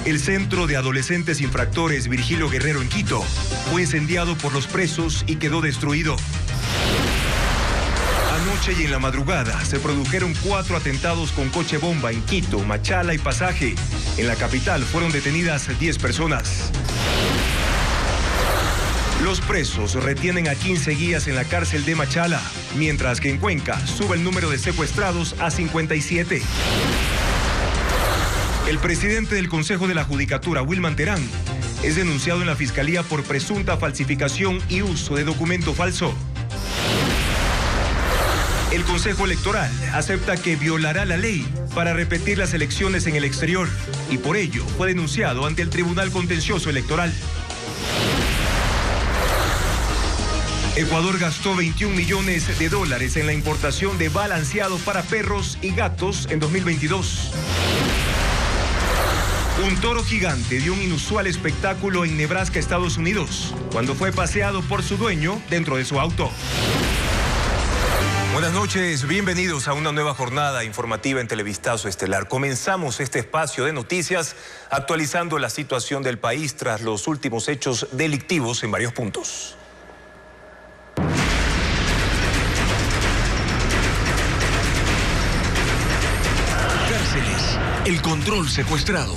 El centro de adolescentes infractores Virgilio Guerrero en Quito fue incendiado por los presos y quedó destruido. Anoche y en la madrugada se produjeron 4 atentados con coche bomba en Quito, Machala y Pasaje. En la capital fueron detenidas 10 personas. Los presos retienen a 15 guías en la cárcel de Machala, mientras que en Cuenca sube el número de secuestrados a 57. El presidente del Consejo de la Judicatura, Wilman Terán, es denunciado en la Fiscalía por presunta falsificación y uso de documento falso. El Consejo Electoral acepta que violará la ley para repetir las elecciones en el exterior y por ello fue denunciado ante el Tribunal Contencioso Electoral. Ecuador gastó $21 millones en la importación de balanceado para perros y gatos en 2022. Un toro gigante dio un inusual espectáculo en Nebraska, Estados Unidos, cuando fue paseado por su dueño dentro de su auto. Buenas noches, bienvenidos a una nueva jornada informativa en Televistazo Estelar. Comenzamos este espacio de noticias actualizando la situación del país tras los últimos hechos delictivos en varios puntos. Cárceles, el control secuestrado.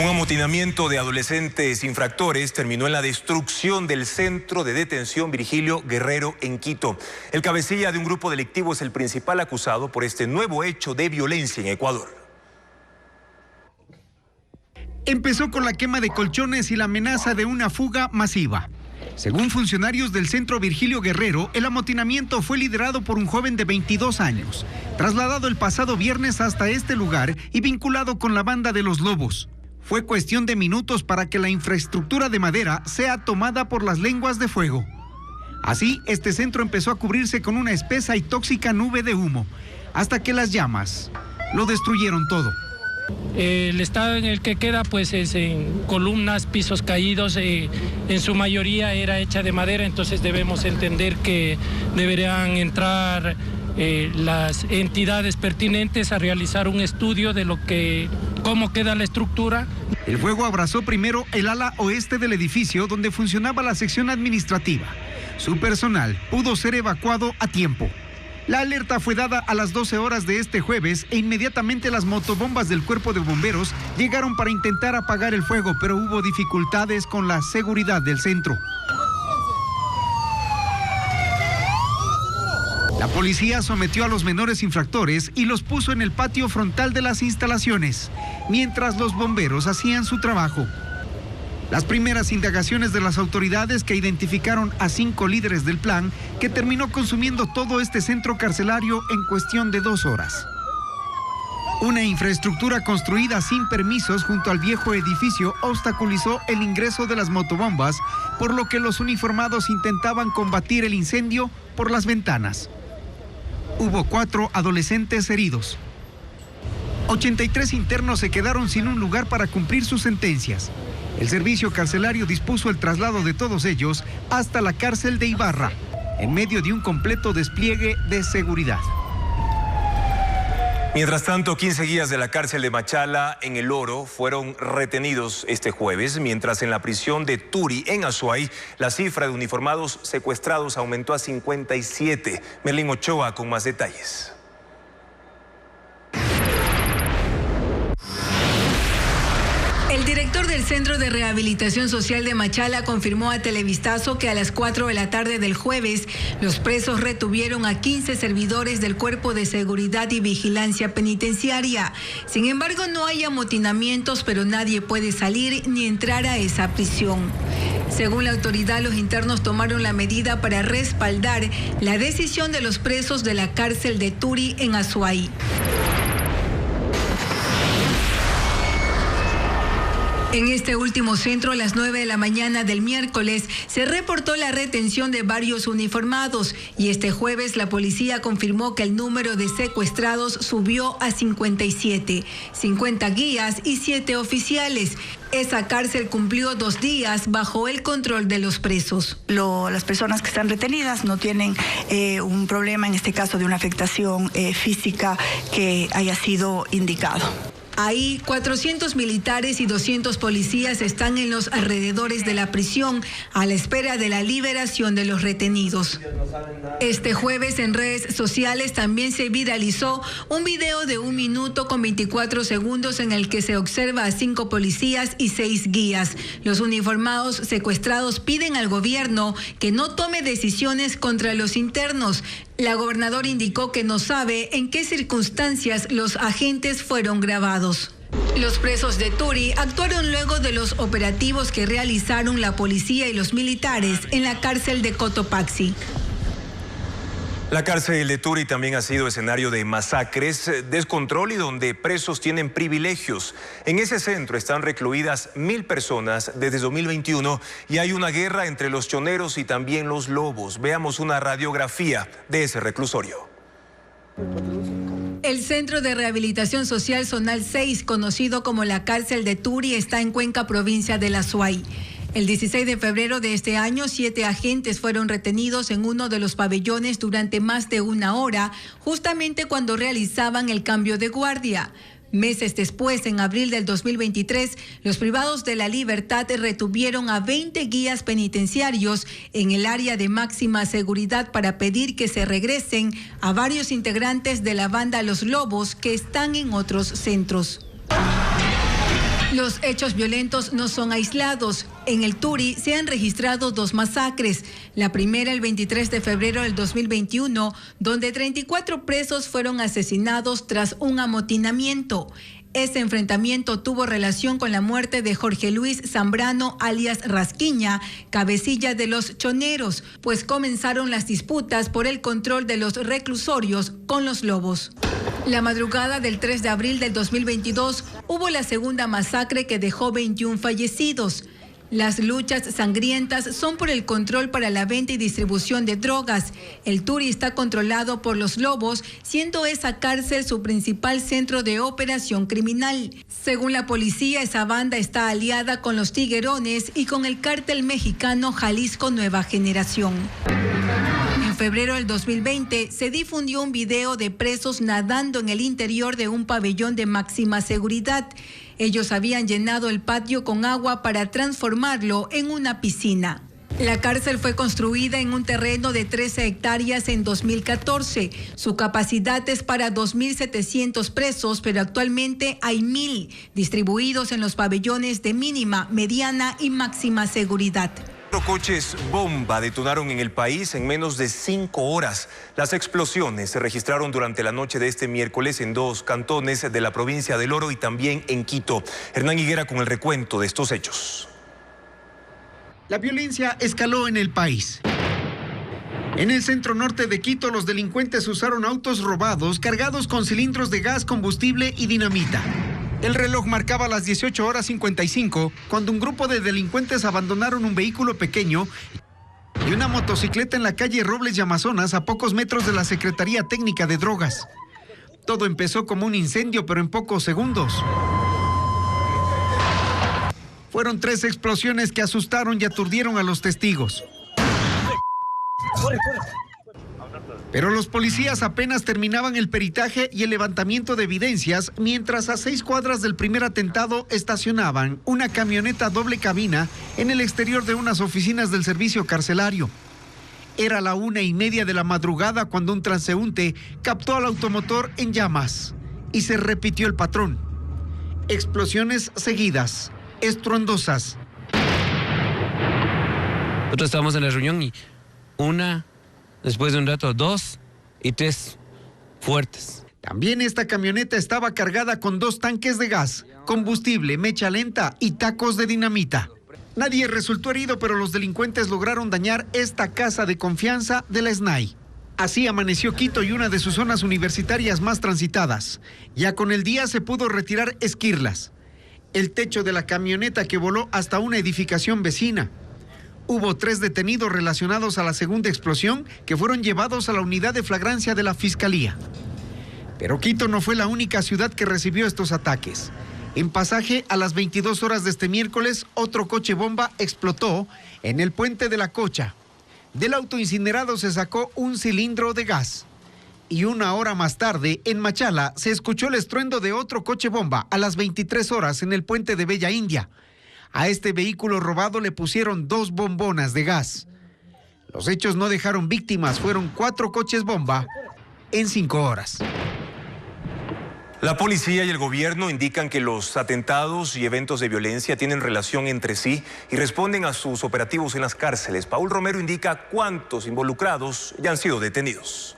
Un amotinamiento de adolescentes infractores terminó en la destrucción del centro de detención Virgilio Guerrero en Quito. El cabecilla de un grupo delictivo es el principal acusado por este nuevo hecho de violencia en Ecuador. Empezó con la quema de colchones y la amenaza de una fuga masiva. Según funcionarios del centro Virgilio Guerrero, el amotinamiento fue liderado por un joven de 22 años, trasladado el pasado viernes hasta este lugar y vinculado con la banda de los Lobos. Fue cuestión de minutos para que la infraestructura de madera sea tomada por las lenguas de fuego. Así, este centro empezó a cubrirse con una espesa y tóxica nube de humo, hasta que las llamas lo destruyeron todo. El estado en el que queda pues es en columnas, pisos caídos, en su mayoría era hecha de madera, entonces debemos entender que deberían entrar las entidades pertinentes a realizar un estudio de cómo queda la estructura. El fuego abrazó primero el ala oeste del edificio donde funcionaba la sección administrativa. Su personal pudo ser evacuado a tiempo. La alerta fue dada a las 12 horas de este jueves e inmediatamente las motobombas del cuerpo de bomberos llegaron para intentar apagar el fuego, pero hubo dificultades con la seguridad del centro. La policía sometió a los menores infractores y los puso en el patio frontal de las instalaciones, mientras los bomberos hacían su trabajo. Las primeras indagaciones de las autoridades que identificaron a 5 líderes del plan, que terminó consumiendo todo este centro carcelario en cuestión de 2 horas. Una infraestructura construida sin permisos junto al viejo edificio obstaculizó el ingreso de las motobombas, por lo que los uniformados intentaban combatir el incendio por las ventanas. Hubo 4 adolescentes heridos. 83 internos se quedaron sin un lugar para cumplir sus sentencias. El servicio carcelario dispuso el traslado de todos ellos hasta la cárcel de Ibarra, en medio de un completo despliegue de seguridad. Mientras tanto, 15 guías de la cárcel de Machala en El Oro fueron retenidos este jueves, mientras en la prisión de Turi, en Azuay, la cifra de uniformados secuestrados aumentó a 57. Merlin Ochoa con más detalles. El director del Centro de Rehabilitación Social de Machala confirmó a Televistazo que a las 4 de la tarde del jueves, los presos retuvieron a 15 servidores del Cuerpo de Seguridad y Vigilancia Penitenciaria. Sin embargo, no hay amotinamientos, pero nadie puede salir ni entrar a esa prisión. Según la autoridad, los internos tomaron la medida para respaldar la decisión de los presos de la cárcel de Turi en Azuay. En este último centro, a las 9 de la mañana del miércoles, se reportó la retención de varios uniformados y este jueves la policía confirmó que el número de secuestrados subió a 57, 50 guías y 7 oficiales. Esa cárcel cumplió 2 días bajo el control de los presos. Las personas que están retenidas no tienen un problema, en este caso de una afectación física que haya sido indicado. Ahí, 400 militares y 200 policías están en los alrededores de la prisión a la espera de la liberación de los retenidos. Este jueves en redes sociales también se viralizó un video de 1 minuto con 24 segundos en el que se observa a 5 policías y 6 guías. Los uniformados secuestrados piden al gobierno que no tome decisiones contra los internos. La gobernadora indicó que no sabe en qué circunstancias los agentes fueron grabados. Los presos de Turi actuaron luego de los operativos que realizaron la policía y los militares en la cárcel de Cotopaxi. La cárcel de Turi también ha sido escenario de masacres, descontrol y donde presos tienen privilegios. En ese centro están recluidas 1000 personas desde 2021 y hay una guerra entre los choneros y también los lobos. Veamos una radiografía de ese reclusorio. El Centro de Rehabilitación Social Zonal 6, conocido como la cárcel de Turi, está en Cuenca, provincia de La Suay. El 16 de febrero de este año, 7 agentes fueron retenidos en uno de los pabellones durante más de 1 hora, justamente cuando realizaban el cambio de guardia. Meses después, en abril del 2023, los privados de la libertad retuvieron a 20 guías penitenciarios en el área de máxima seguridad para pedir que se regresen a varios integrantes de la banda Los Lobos que están en otros centros. Los hechos violentos no son aislados. En el Turi se han registrado 2 masacres. La primera el 23 de febrero del 2021, donde 34 presos fueron asesinados tras un amotinamiento. Ese enfrentamiento tuvo relación con la muerte de Jorge Luis Zambrano, alias Rasquiña, cabecilla de los choneros, pues comenzaron las disputas por el control de los reclusorios con los lobos. La madrugada del 3 de abril del 2022 hubo la segunda masacre que dejó 21 fallecidos. Las luchas sangrientas son por el control para la venta y distribución de drogas. El Turi está controlado por los lobos, siendo esa cárcel su principal centro de operación criminal. Según la policía, esa banda está aliada con los tiguerones y con el cártel mexicano Jalisco Nueva Generación. En febrero del 2020 se difundió un video de presos nadando en el interior de un pabellón de máxima seguridad. Ellos habían llenado el patio con agua para transformarlo en una piscina. La cárcel fue construida en un terreno de 13 hectáreas en 2014. Su capacidad es para 2.700 presos, pero actualmente hay 1.000 distribuidos en los pabellones de mínima, mediana y máxima seguridad. 4 coches bomba detonaron en el país en menos de 5 horas. Las explosiones se registraron durante la noche de este miércoles en 2 cantones de la provincia del Oro y también en Quito. Hernán Higuera con el recuento de estos hechos. La violencia escaló en el país. En el centro norte de Quito, los delincuentes usaron autos robados cargados con cilindros de gas, combustible y dinamita. El reloj marcaba las 18:55 cuando un grupo de delincuentes abandonaron un vehículo pequeño y una motocicleta en la calle Robles y Amazonas, a pocos metros de la Secretaría Técnica de Drogas. Todo empezó como un incendio, pero en pocos segundos. Fueron 3 explosiones que asustaron y aturdieron a los testigos. Pero los policías apenas terminaban el peritaje y el levantamiento de evidencias, mientras a 6 cuadras del primer atentado estacionaban una camioneta doble cabina en el exterior de unas oficinas del servicio carcelario. Era la 1:30 de la madrugada cuando un transeúnte captó al automotor en llamas y se repitió el patrón. Explosiones seguidas, estruendosas. Nosotros estábamos en la reunión y una, después de un rato 2 y 3 fuertes. También esta camioneta estaba cargada con 2 tanques de gas, combustible, mecha lenta y tacos de dinamita. Nadie resultó herido, pero los delincuentes lograron dañar esta casa de confianza de la SNAI. Así amaneció Quito y una de sus zonas universitarias más transitadas. Ya con el día se pudo retirar Esquirlas. el techo de la camioneta que voló hasta una edificación vecina. Hubo 3 detenidos relacionados a la segunda explosión que fueron llevados a la unidad de flagrancia de la Fiscalía. Pero Quito no fue la única ciudad que recibió estos ataques. En Pasaje, a las 22 horas de este miércoles, otro coche bomba explotó en el puente de la Cocha. Del auto incinerado se sacó un cilindro de gas. Y 1 hora más tarde, en Machala, se escuchó el estruendo de otro coche bomba a las 23 horas en el puente de Bella India. A este vehículo robado le pusieron 2 bombonas de gas. Los hechos no dejaron víctimas, fueron 4 coches bomba en 5 horas. La policía y el gobierno indican que los atentados y eventos de violencia tienen relación entre sí y responden a sus operativos en las cárceles. Paul Romero indica cuántos involucrados ya han sido detenidos.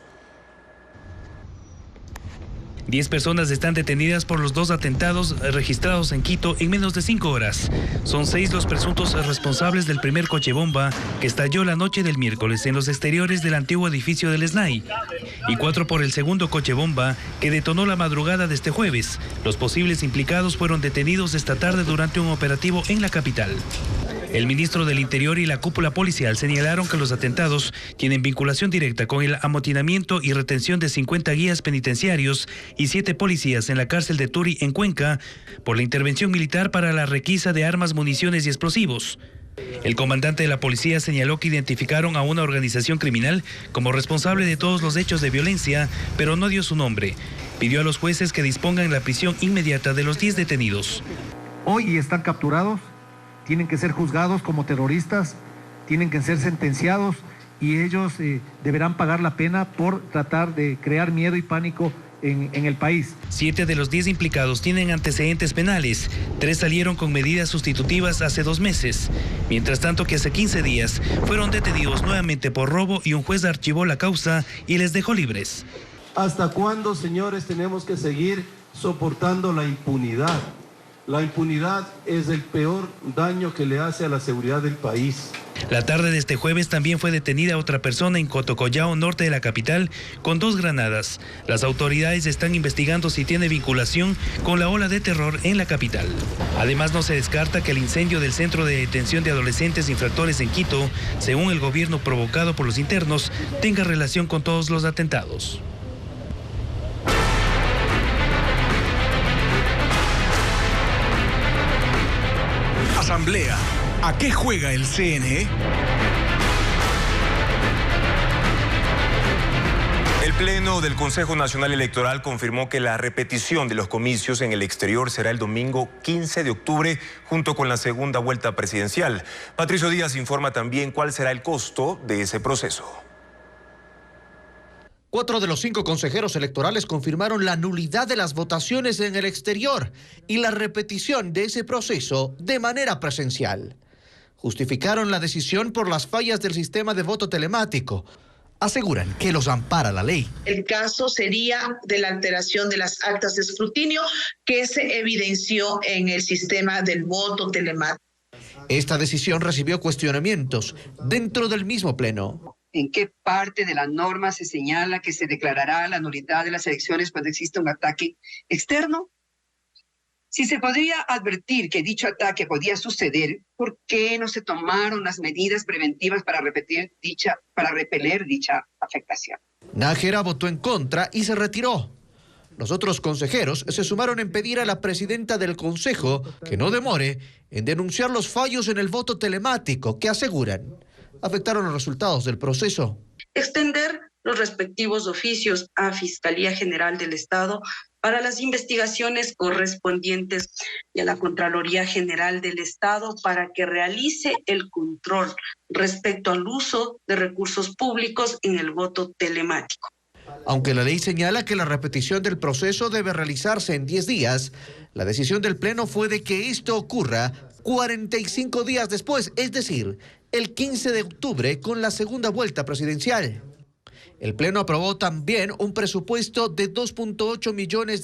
10 personas están detenidas por los 2 atentados registrados en Quito en menos de 5 horas. Son 6 los presuntos responsables del primer coche bomba que estalló la noche del miércoles en los exteriores del antiguo edificio del SNAI y 4 por el segundo coche bomba que detonó la madrugada de este jueves. Los posibles implicados fueron detenidos esta tarde durante un operativo en la capital. El ministro del Interior y la cúpula policial señalaron que los atentados tienen vinculación directa con el amotinamiento y retención de 50 guías penitenciarios y 7 policías en la cárcel de Turi, en Cuenca, por la intervención militar para la requisa de armas, municiones y explosivos. El comandante de la policía señaló que identificaron a una organización criminal como responsable de todos los hechos de violencia, pero no dio su nombre. Pidió a los jueces que dispongan la prisión inmediata de los 10 detenidos. Hoy están capturados. Tienen que ser juzgados como terroristas, tienen que ser sentenciados y ellos deberán pagar la pena por tratar de crear miedo y pánico en el país. 7 de los 10 implicados tienen antecedentes penales, 3 salieron con medidas sustitutivas hace 2 meses, mientras tanto que hace 15 días fueron detenidos nuevamente por robo y un juez archivó la causa y les dejó libres. ¿Hasta cuándo, señores, tenemos que seguir soportando la impunidad? La impunidad es el peor daño que le hace a la seguridad del país. La tarde de este jueves también fue detenida otra persona en Cotocollao, norte de la capital, con 2 granadas. Las autoridades están investigando si tiene vinculación con la ola de terror en la capital. Además, no se descarta que el incendio del centro de detención de adolescentes infractores en Quito, según el gobierno provocado por los internos, tenga relación con todos los atentados. Asamblea. ¿A qué juega el CNE? El Pleno del Consejo Nacional Electoral confirmó que la repetición de los comicios en el exterior será el domingo 15 de octubre junto con la segunda vuelta presidencial. Patricio Díaz informa también cuál será el costo de ese proceso. 4 de los 5 consejeros electorales confirmaron la nulidad de las votaciones en el exterior y la repetición de ese proceso de manera presencial. Justificaron la decisión por las fallas del sistema de voto telemático. Aseguran que los ampara la ley. El caso sería de la alteración de las actas de escrutinio que se evidenció en el sistema del voto telemático. Esta decisión recibió cuestionamientos dentro del mismo pleno. ¿En qué parte de la norma se señala que se declarará la nulidad de las elecciones cuando exista un ataque externo? Si se podría advertir que dicho ataque podía suceder, ¿por qué no se tomaron las medidas preventivas para repeler dicha afectación? Nájera votó en contra y se retiró. Los otros consejeros se sumaron en pedir a la presidenta del Consejo que no demore en denunciar los fallos en el voto telemático que aseguran afectaron los resultados del proceso. Extender los respectivos oficios a Fiscalía General del Estado para las investigaciones correspondientes y a la Contraloría General del Estado para que realice el control respecto al uso de recursos públicos en el voto telemático. Aunque la ley señala que la repetición del proceso debe realizarse en 10 días, la decisión del Pleno fue de que esto ocurra 45 días después, es decir, el 15 de octubre con la segunda vuelta presidencial. El Pleno aprobó también un presupuesto de $2.8 millones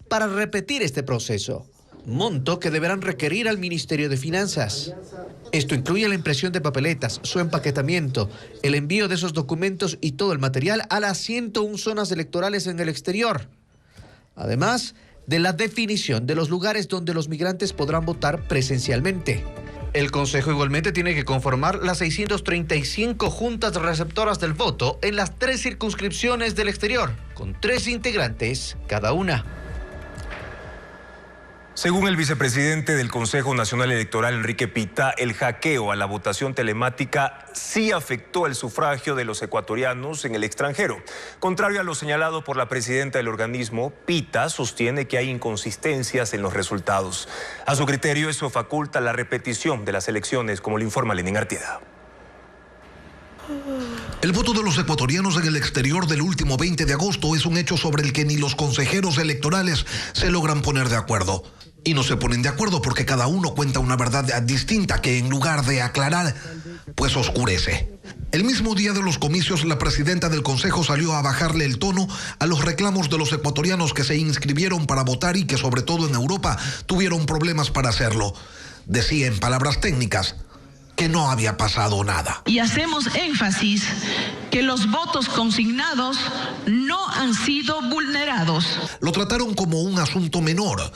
para repetir este proceso, monto que deberán requerir al Ministerio de Finanzas. Esto incluye la impresión de papeletas, su empaquetamiento, el envío de esos documentos y todo el material a las 101 zonas electorales en el exterior. Además, de la definición de los lugares donde los migrantes podrán votar presencialmente. El Consejo igualmente tiene que conformar las 635 juntas receptoras del voto en las 3 circunscripciones del exterior, con 3 integrantes cada una. Según el vicepresidente del Consejo Nacional Electoral, Enrique Pita, el hackeo a la votación telemática sí afectó el sufragio de los ecuatorianos en el extranjero. Contrario a lo señalado por la presidenta del organismo, Pita sostiene que hay inconsistencias en los resultados. A su criterio, eso faculta la repetición de las elecciones, como lo informa Lenín Artieda. El voto de los ecuatorianos en el exterior del último 20 de agosto es un hecho sobre el que ni los consejeros electorales se logran poner de acuerdo. Y no se ponen de acuerdo porque cada uno cuenta una verdad distinta que en lugar de aclarar, pues oscurece. El mismo día de los comicios, la presidenta del Consejo salió a bajarle el tono a los reclamos de los ecuatorianos que se inscribieron para votar y que sobre todo en Europa tuvieron problemas para hacerlo. Decía en palabras técnicas que no había pasado nada. Y hacemos énfasis que los votos consignados no han sido vulnerados. Lo trataron como un asunto menor.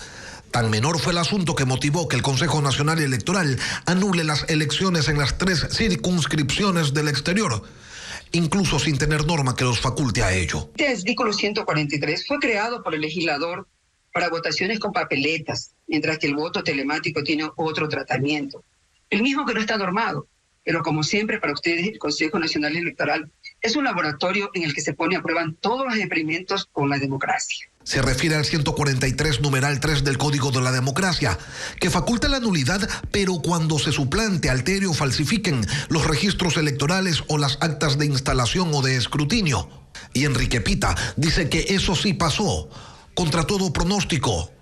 Tan menor fue el asunto que motivó que el Consejo Nacional Electoral anule las elecciones en las 3 circunscripciones del exterior, incluso sin tener norma que los faculte a ello. Este artículo 143 fue creado por el legislador para votaciones con papeletas, mientras que el voto telemático tiene otro tratamiento. El mismo que no está normado, pero como siempre para ustedes el Consejo Nacional Electoral es un laboratorio en el que se pone a prueba todos los experimentos con la democracia. Se refiere al 143 numeral 3 del Código de la Democracia, que faculta la nulidad, pero cuando se suplante, altere o falsifiquen los registros electorales o las actas de instalación o de escrutinio. Y Enrique Pita dice que eso sí pasó, contra todo pronóstico,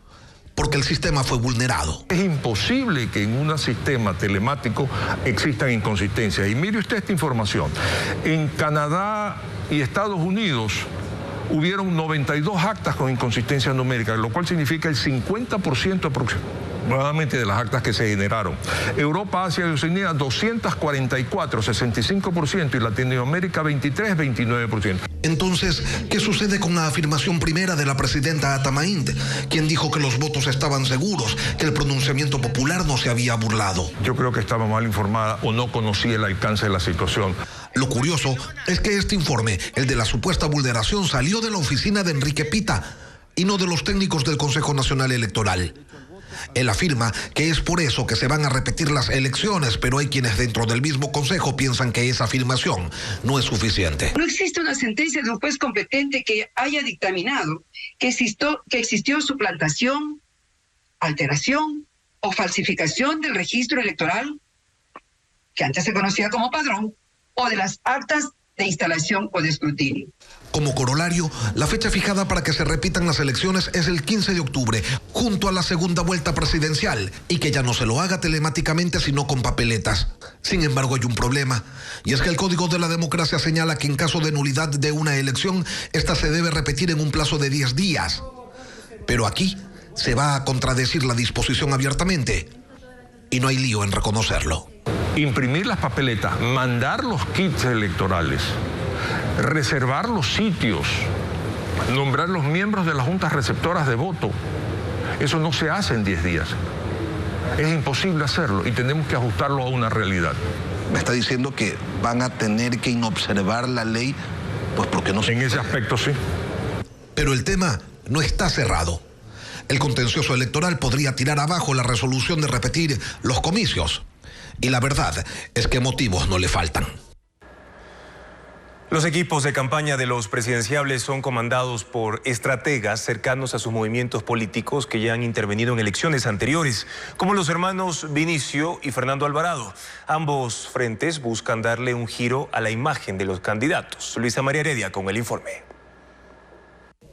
porque el sistema fue vulnerado. Es imposible que en un sistema telemático existan inconsistencias. Y mire usted esta información. En Canadá y Estados Unidos hubieron 92 actas con inconsistencias numéricas, lo cual significa el 50% aproximadamente de las actas que se generaron. Europa, Asia y Oceanía, 244, 65%, y Latinoamérica, 23, 29%. Entonces, ¿qué sucede con la afirmación primera de la presidenta Atamaín, quien dijo que los votos estaban seguros, que el pronunciamiento popular no se había burlado? Yo creo que estaba mal informada o no conocía el alcance de la situación. Lo curioso es que este informe, el de la supuesta vulneración, salió de la oficina de Enrique Pita y no de los técnicos del Consejo Nacional Electoral. Él afirma que es por eso que se van a repetir las elecciones, pero hay quienes dentro del mismo Consejo piensan que esa afirmación no es suficiente. No existe una sentencia de un juez competente que haya dictaminado que existió suplantación, alteración o falsificación del registro electoral, que antes se conocía como padrón, o de las actas de instalación o de escrutinio. Como corolario, la fecha fijada para que se repitan las elecciones es el 15 de octubre, junto a la segunda vuelta presidencial, y que ya no se lo haga telemáticamente sino con papeletas. Sin embargo, hay un problema, y es que el Código de la Democracia señala que en caso de nulidad de una elección, esta se debe repetir en un plazo de 10 días. Pero aquí se va a contradecir la disposición abiertamente, y no hay lío en reconocerlo. Imprimir las papeletas, mandar los kits electorales, reservar los sitios, nombrar los miembros de las juntas receptoras de voto. Eso no se hace en 10 días. Es imposible hacerlo y tenemos que ajustarlo a una realidad. Me está diciendo que van a tener que inobservar la ley, pues porque no se En ese aspecto sí. Pero el tema no está cerrado. El contencioso electoral podría tirar abajo la resolución de repetir los comicios. Y la verdad es que motivos no le faltan. Los equipos de campaña de los presidenciables son comandados por estrategas cercanos a sus movimientos políticos que ya han intervenido en elecciones anteriores, como los hermanos Vinicio y Fernando Alvarado. Ambos frentes buscan darle un giro a la imagen de los candidatos. Luisa María Heredia con el informe.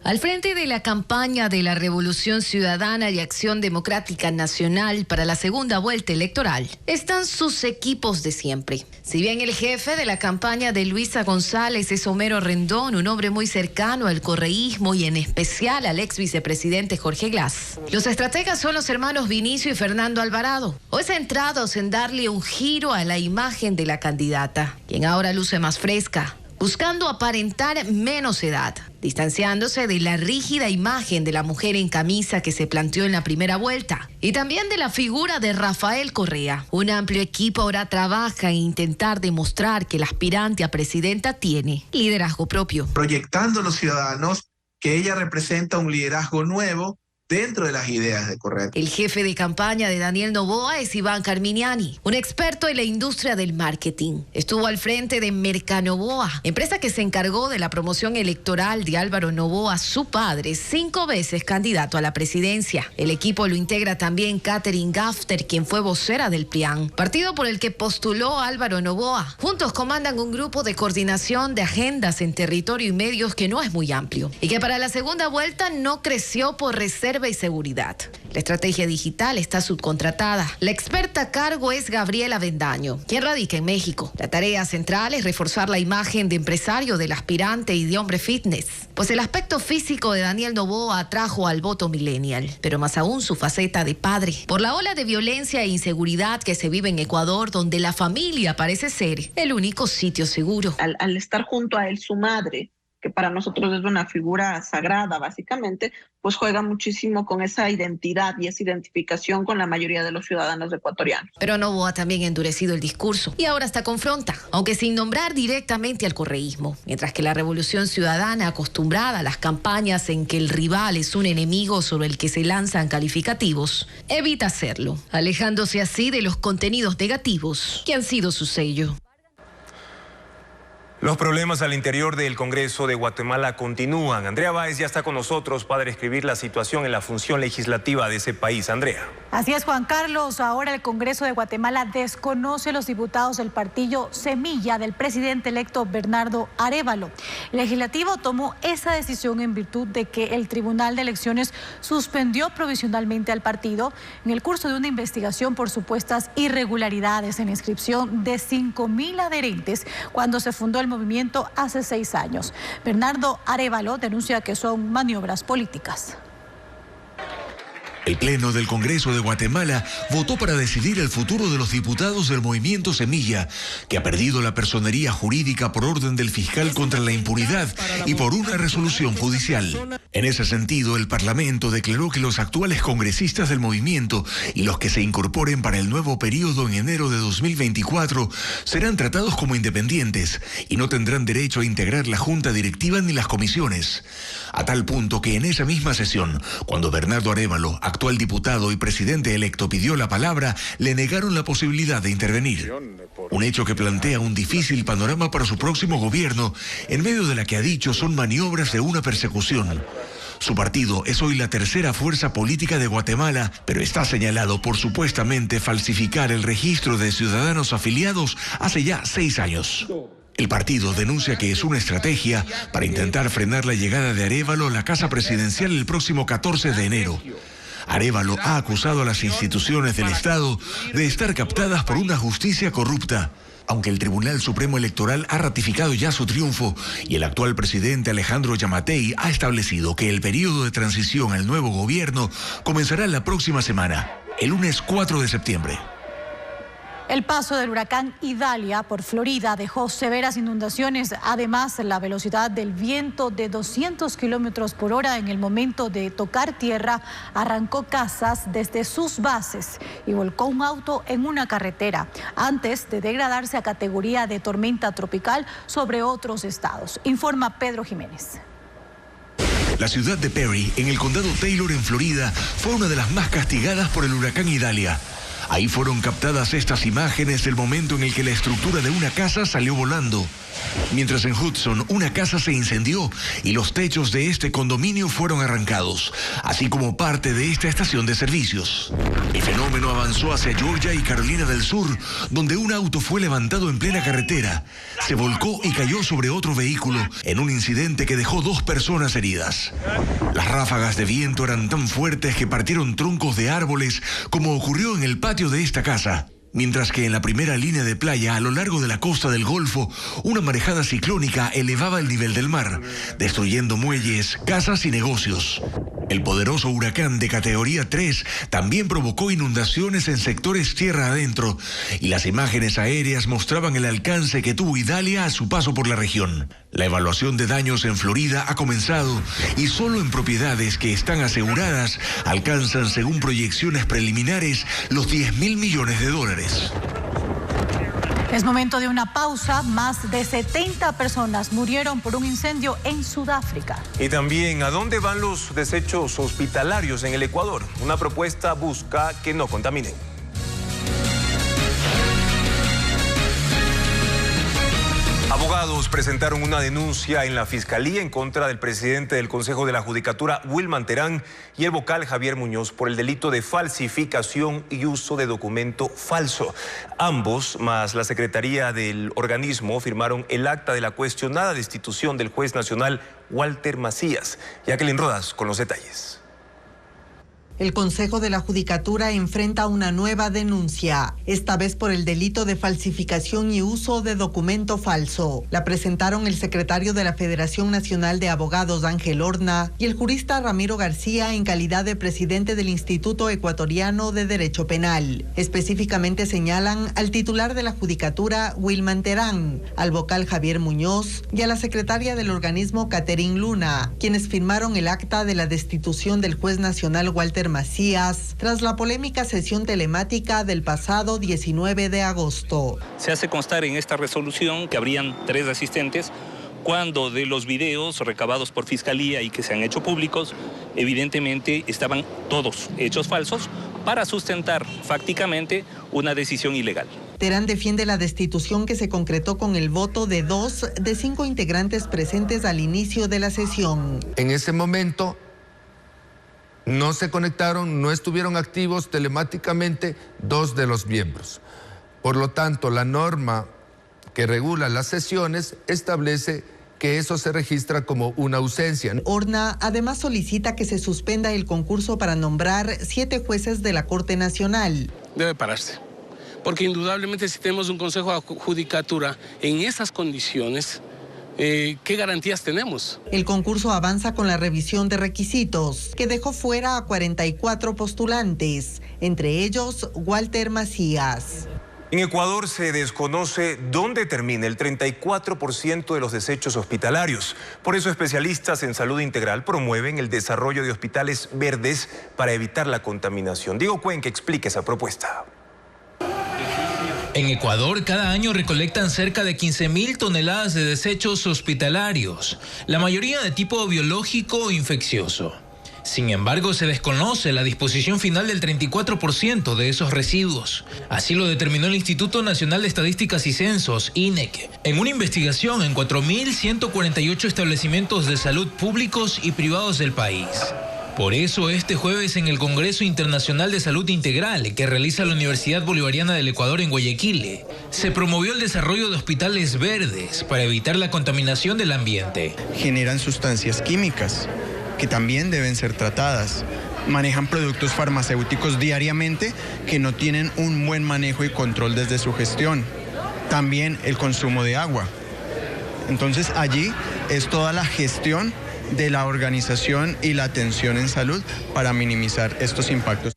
Al frente de la campaña de la Revolución Ciudadana y Acción Democrática Nacional para la segunda vuelta electoral están sus equipos de siempre. Si bien el jefe de la campaña de Luisa González es Homero Rendón, un hombre muy cercano al correísmo y en especial al ex vicepresidente Jorge Glass, los estrategas son los hermanos Vinicio y Fernando Alvarado, hoy centrados en darle un giro a la imagen de la candidata, quien ahora luce más fresca, buscando aparentar menos edad, distanciándose de la rígida imagen de la mujer en camisa que se planteó en la primera vuelta y también de la figura de Rafael Correa. Un amplio equipo ahora trabaja en intentar demostrar que el aspirante a presidenta tiene liderazgo propio. Proyectando a los ciudadanos que ella representa un liderazgo nuevo dentro de las ideas de Correa. El jefe de campaña de Daniel Noboa es Iván Carminiani, un experto en la industria del marketing. Estuvo al frente de Mercanoboa, empresa que se encargó de la promoción electoral de Álvaro Noboa, su padre, 5 veces candidato a la presidencia. El equipo lo integra también Catherine Gafter, quien fue vocera del PRIAN, partido por el que postuló Álvaro Noboa. Juntos comandan un grupo de coordinación de agendas en territorio y medios que no es muy amplio y que para la segunda vuelta no creció por reserva y seguridad. La estrategia digital está subcontratada. La experta a cargo es Gabriela Avendaño, quien radica en México. La tarea central es reforzar la imagen de empresario del aspirante y de hombre fitness, pues el aspecto físico de Daniel Noboa atrajo al voto millennial, pero más aún su faceta de padre. Por la ola de violencia e inseguridad que se vive en Ecuador, donde la familia parece ser el único sitio seguro. Al estar junto a él su madre, que para nosotros es una figura sagrada básicamente, pues juega muchísimo con esa identidad y esa identificación con la mayoría de los ciudadanos ecuatorianos. Pero Noboa también ha endurecido el discurso y ahora hasta confronta, aunque sin nombrar directamente al correísmo, mientras que la Revolución Ciudadana, acostumbrada a las campañas en que el rival es un enemigo sobre el que se lanzan calificativos, evita hacerlo, alejándose así de los contenidos negativos que han sido su sello. Los problemas al interior del Congreso de Guatemala continúan. Andrea Báez ya está con nosotros para describir la situación en la función legislativa de ese país. Andrea. Así es, Juan Carlos. Ahora el Congreso de Guatemala desconoce los diputados del partido Semilla del presidente electo Bernardo Arévalo. El legislativo tomó esa decisión en virtud de que el Tribunal de Elecciones suspendió provisionalmente al partido en el curso de una investigación por supuestas irregularidades en la inscripción de 5,000 adherentes cuando se fundó el movimiento hace 6 años. Bernardo Arévalo denuncia que son maniobras políticas. El Pleno del Congreso de Guatemala votó para decidir el futuro de los diputados del movimiento Semilla, que ha perdido la personería jurídica por orden del fiscal contra la impunidad y por una resolución judicial. En ese sentido, el Parlamento declaró que los actuales congresistas del movimiento y los que se incorporen para el nuevo periodo en enero de 2024 serán tratados como independientes y no tendrán derecho a integrar la junta directiva ni las comisiones. A tal punto que en esa misma sesión, cuando Bernardo Arévalo, actual diputado y presidente electo, pidió la palabra, le negaron la posibilidad de intervenir. Un hecho que plantea un difícil panorama para su próximo gobierno, en medio de la que ha dicho son maniobras de una persecución. Su partido es hoy la tercera fuerza política de Guatemala, pero está señalado por supuestamente falsificar el registro de ciudadanos afiliados hace ya 6 años. El partido denuncia que es una estrategia para intentar frenar la llegada de Arévalo a la Casa Presidencial el próximo 14 de enero. Arévalo ha acusado a las instituciones del Estado de estar captadas por una justicia corrupta. Aunque el Tribunal Supremo Electoral ha ratificado ya su triunfo y el actual presidente Alejandro Yamatei ha establecido que el periodo de transición al nuevo gobierno comenzará la próxima semana, el lunes 4 de septiembre. El paso del huracán Idalia por Florida dejó severas inundaciones. Además, la velocidad del viento de 200 kilómetros por hora en el momento de tocar tierra arrancó casas desde sus bases y volcó un auto en una carretera antes de degradarse a categoría de tormenta tropical sobre otros estados, informa Pedro Jiménez. La ciudad de Perry, en el condado Taylor, en Florida, fue una de las más castigadas por el huracán Idalia. Ahí fueron captadas estas imágenes del momento en el que la estructura de una casa salió volando. Mientras en Hudson una casa se incendió y los techos de este condominio fueron arrancados, así como parte de esta estación de servicios. El fenómeno avanzó hacia Georgia y Carolina del Sur, donde un auto fue levantado en plena carretera. Se volcó y cayó sobre otro vehículo en un incidente que dejó 2 personas heridas. Las ráfagas de viento eran tan fuertes que partieron troncos de árboles, como ocurrió en el patio de esta casa. Mientras que en la primera línea de playa, a lo largo de la costa del Golfo, una marejada ciclónica elevaba el nivel del mar, destruyendo muelles, casas y negocios. El poderoso huracán de categoría 3 también provocó inundaciones en sectores tierra adentro, y las imágenes aéreas mostraban el alcance que tuvo Idalia a su paso por la región. La evaluación de daños en Florida ha comenzado y solo en propiedades que están aseguradas alcanzan, según proyecciones preliminares, los $10.000 millones. Es momento de una pausa. Más de 70 personas murieron por un incendio en Sudáfrica. Y también, ¿a dónde van los desechos hospitalarios en el Ecuador? Una propuesta busca que no contaminen. Abogados presentaron una denuncia en la Fiscalía en contra del presidente del Consejo de la Judicatura, Wilman Terán, y el vocal Javier Muñoz por el delito de falsificación y uso de documento falso. Ambos, más la secretaría del organismo, firmaron el acta de la cuestionada destitución del juez nacional Walter Macías. Jacqueline Rodas con los detalles. El Consejo de la Judicatura enfrenta una nueva denuncia, esta vez por el delito de falsificación y uso de documento falso. La presentaron el secretario de la Federación Nacional de Abogados, Ángel Horna, y el jurista Ramiro García en calidad de presidente del Instituto Ecuatoriano de Derecho Penal. Específicamente señalan al titular de la Judicatura, Wilman Terán, al vocal Javier Muñoz y a la secretaria del organismo, Catherine Luna, quienes firmaron el acta de la destitución del juez nacional Walter Macías tras la polémica sesión telemática del pasado 19 de agosto. Se hace constar en esta resolución que habrían 3 asistentes, cuando de los videos recabados por Fiscalía y que se han hecho públicos, evidentemente estaban todos hechos falsos para sustentar fácticamente una decisión ilegal. Terán defiende la destitución que se concretó con el voto de 2 de 5 integrantes presentes al inicio de la sesión. En ese momento no se conectaron, no estuvieron activos telemáticamente 2 de los miembros. Por lo tanto, la norma que regula las sesiones establece que eso se registra como una ausencia. Horna además solicita que se suspenda el concurso para nombrar 7 jueces de la Corte Nacional. Debe pararse, porque indudablemente si tenemos un Consejo de Judicatura en esas condiciones, ¿qué garantías tenemos? El concurso avanza con la revisión de requisitos, que dejó fuera a 44 postulantes, entre ellos Walter Macías. En Ecuador se desconoce dónde termina el 34% de los desechos hospitalarios. Por eso especialistas en salud integral promueven el desarrollo de hospitales verdes para evitar la contaminación. Diego Cuenca explica esa propuesta. En Ecuador, cada año recolectan cerca de 15.000 toneladas de desechos hospitalarios, la mayoría de tipo biológico o infeccioso. Sin embargo, se desconoce la disposición final del 34% de esos residuos. Así lo determinó el Instituto Nacional de Estadísticas y Censos, INEC, en una investigación en 4.148 establecimientos de salud públicos y privados del país. Por eso, este jueves en el Congreso Internacional de Salud Integral que realiza la Universidad Bolivariana del Ecuador en Guayaquil, se promovió el desarrollo de hospitales verdes para evitar la contaminación del ambiente. Generan sustancias químicas que también deben ser tratadas. Manejan productos farmacéuticos diariamente que no tienen un buen manejo y control desde su gestión. También el consumo de agua. Entonces allí es toda la gestión de la organización y la atención en salud para minimizar estos impactos.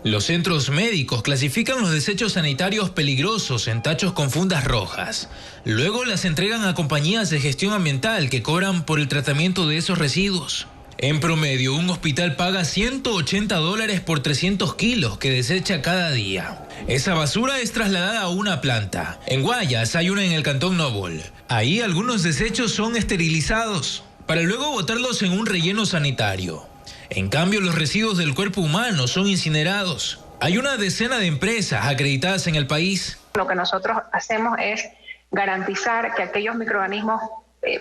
Los centros médicos clasifican los desechos sanitarios peligrosos en tachos con fundas rojas. Luego las entregan a compañías de gestión ambiental que cobran por el tratamiento de esos residuos. En promedio, un hospital paga $180 por 300 kilos que desecha cada día. Esa basura es trasladada a una planta. En Guayas hay una en el Cantón Nóbol. Ahí algunos desechos son esterilizados para luego botarlos en un relleno sanitario. En cambio, los residuos del cuerpo humano son incinerados. Hay una decena de empresas acreditadas en el país. Lo que nosotros hacemos es garantizar que aquellos microorganismos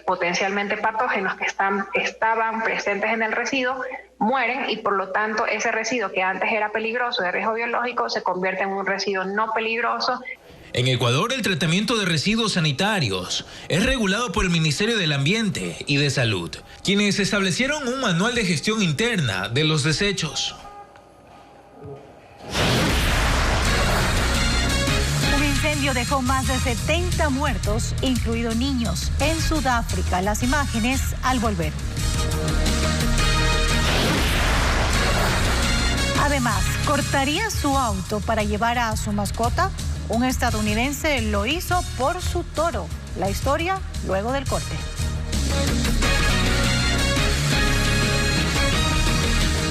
potencialmente patógenos que estaban presentes en el residuo mueren y por lo tanto ese residuo que antes era peligroso de riesgo biológico se convierte en un residuo no peligroso. En Ecuador, el tratamiento de residuos sanitarios es regulado por el Ministerio del Ambiente y de Salud, quienes establecieron un manual de gestión interna de los desechos. incendio dejó más de 70 muertos, incluidos niños, en Sudáfrica. Las imágenes al volver. Además, ¿cortaría su auto para llevar a su mascota? Un estadounidense lo hizo por su toro. La historia luego del corte.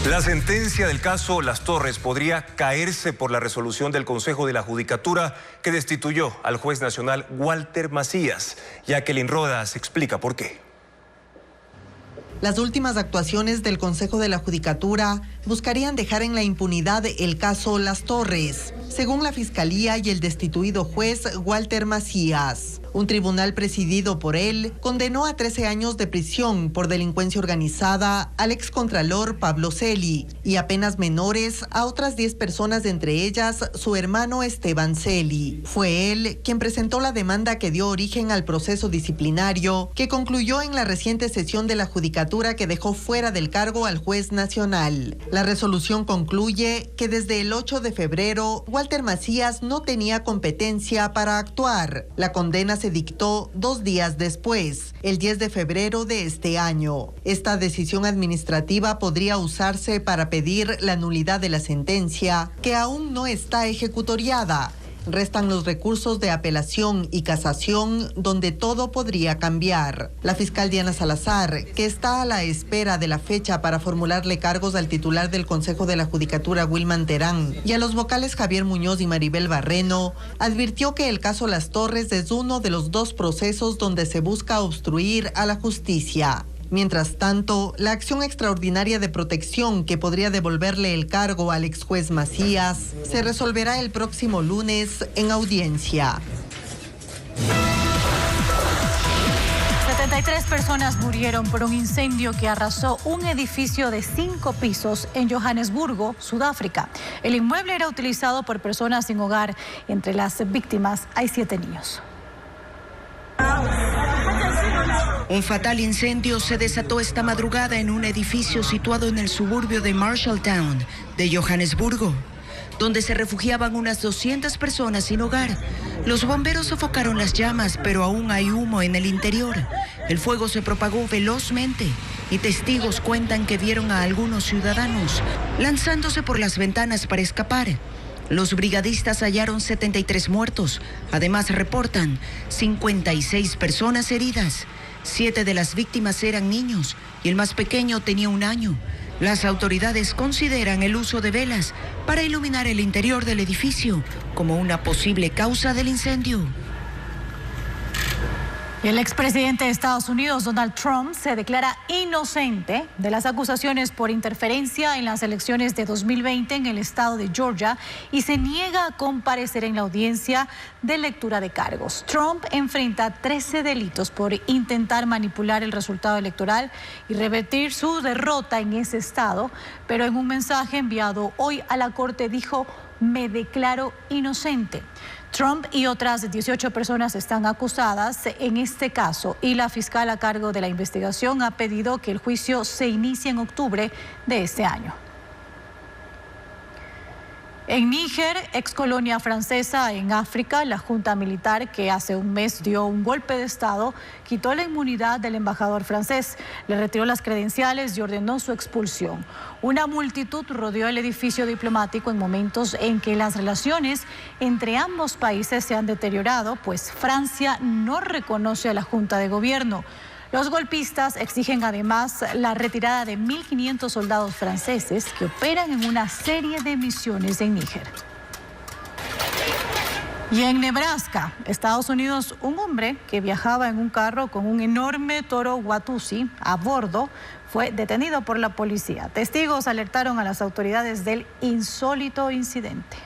La sentencia del caso Las Torres podría caerse por la resolución del Consejo de la Judicatura que destituyó al juez nacional Walter Macías. Jacqueline Rodas explica por qué. Las últimas actuaciones del Consejo de la Judicatura buscarían dejar en la impunidad el caso Las Torres, según la Fiscalía y el destituido juez Walter Macías. Un tribunal presidido por él condenó a 13 años de prisión por delincuencia organizada al excontralor Pablo Celi y a penas menores a otras 10 personas, entre ellas su hermano Esteban Celi. Fue él quien presentó la demanda que dio origen al proceso disciplinario que concluyó en la reciente sesión de la Judicatura que dejó fuera del cargo al juez nacional. La resolución concluye que desde el 8 de febrero Walter Macías no tenía competencia para actuar. La condena se dictó 2 días después, el 10 de febrero de este año. Esta decisión administrativa podría usarse para pedir la nulidad de la sentencia, que aún no está ejecutoriada. Restan los recursos de apelación y casación, donde todo podría cambiar. La fiscal Diana Salazar, que está a la espera de la fecha para formularle cargos al titular del Consejo de la Judicatura, Wilman Terán, y a los vocales Javier Muñoz y Maribel Barreno, advirtió que el caso Las Torres es uno de los 2 procesos donde se busca obstruir a la justicia. Mientras tanto, la acción extraordinaria de protección que podría devolverle el cargo al ex juez Macías se resolverá el próximo lunes en audiencia. 73 personas murieron por un incendio que arrasó un edificio de 5 pisos en Johannesburgo, Sudáfrica. El inmueble era utilizado por personas sin hogar. Entre las víctimas hay 7 niños. Un fatal incendio se desató esta madrugada en un edificio situado en el suburbio de Marshalltown de Johannesburgo, donde se refugiaban unas 200 personas sin hogar. Los bomberos sofocaron las llamas, pero aún hay humo en el interior. El fuego se propagó velozmente y testigos cuentan que vieron a algunos ciudadanos lanzándose por las ventanas para escapar. Los brigadistas hallaron 73 muertos. Además, reportan 56 personas heridas. 7 de las víctimas eran niños y el más pequeño tenía 1 año. Las autoridades consideran el uso de velas para iluminar el interior del edificio como una posible causa del incendio. El expresidente de Estados Unidos, Donald Trump, se declara inocente de las acusaciones por interferencia en las elecciones de 2020 en el estado de Georgia y se niega a comparecer en la audiencia de lectura de cargos. Trump enfrenta 13 delitos por intentar manipular el resultado electoral y revertir su derrota en ese estado, pero en un mensaje enviado hoy a la corte dijo: "Me declaro inocente". Trump y otras 18 personas están acusadas en este caso y la fiscal a cargo de la investigación ha pedido que el juicio se inicie en octubre de este año. En Níger, ex colonia francesa en África, la junta militar que hace un mes dio un golpe de Estado quitó la inmunidad del embajador francés, le retiró las credenciales y ordenó su expulsión. Una multitud rodeó el edificio diplomático en momentos en que las relaciones entre ambos países se han deteriorado, pues Francia no reconoce a la junta de gobierno. Los golpistas exigen además la retirada de 1.500 soldados franceses que operan en una serie de misiones en Níger. Y en Nebraska, Estados Unidos, un hombre que viajaba en un carro con un enorme toro Watusi a bordo fue detenido por la policía. Testigos alertaron a las autoridades del insólito incidente.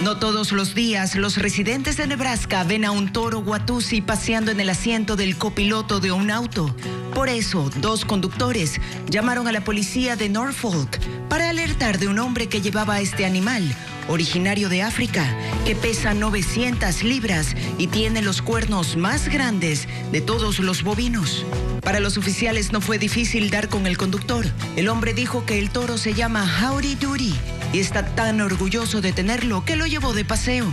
No todos los días los residentes de Nebraska ven a un toro Watusi paseando en el asiento del copiloto de un auto. Por eso, 2 conductores llamaron a la policía de Norfolk para alertar de un hombre que llevaba a este animal, originario de África, que pesa 900 libras y tiene los cuernos más grandes de todos los bovinos. Para los oficiales no fue difícil dar con el conductor. El hombre dijo que el toro se llama Howdy Doody y está tan orgulloso de tenerlo que lo llevó de paseo.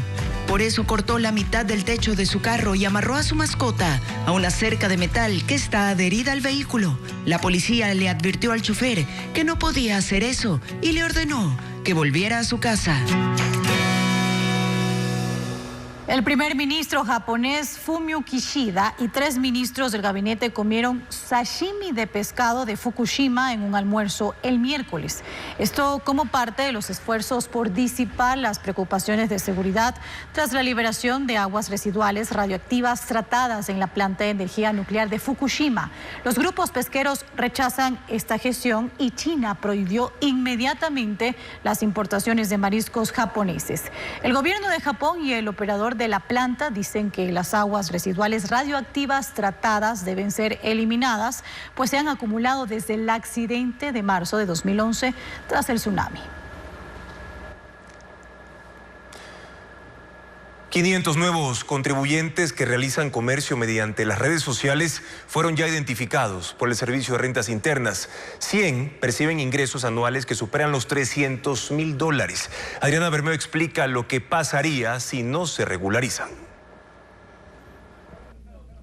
Por eso cortó la mitad del techo de su carro y amarró a su mascota a una cerca de metal que está adherida al vehículo. La policía le advirtió al chofer que no podía hacer eso y le ordenó que volviera a su casa. El primer ministro japonés Fumio Kishida y 3 ministros del gabinete comieron sashimi de pescado de Fukushima en un almuerzo el miércoles. Esto como parte de los esfuerzos por disipar las preocupaciones de seguridad tras la liberación de aguas residuales radioactivas tratadas en la planta de energía nuclear de Fukushima. Los grupos pesqueros rechazan esta gestión y China prohibió inmediatamente las importaciones de mariscos japoneses. El gobierno de Japón y el operador de la planta dicen que las aguas residuales radioactivas tratadas deben ser eliminadas, pues se han acumulado desde el accidente de marzo de 2011 tras el tsunami. 500 nuevos contribuyentes que realizan comercio mediante las redes sociales fueron ya identificados por el Servicio de Rentas Internas. 100 perciben ingresos anuales que superan los $300.000. Adriana Bermeo explica lo que pasaría si no se regularizan.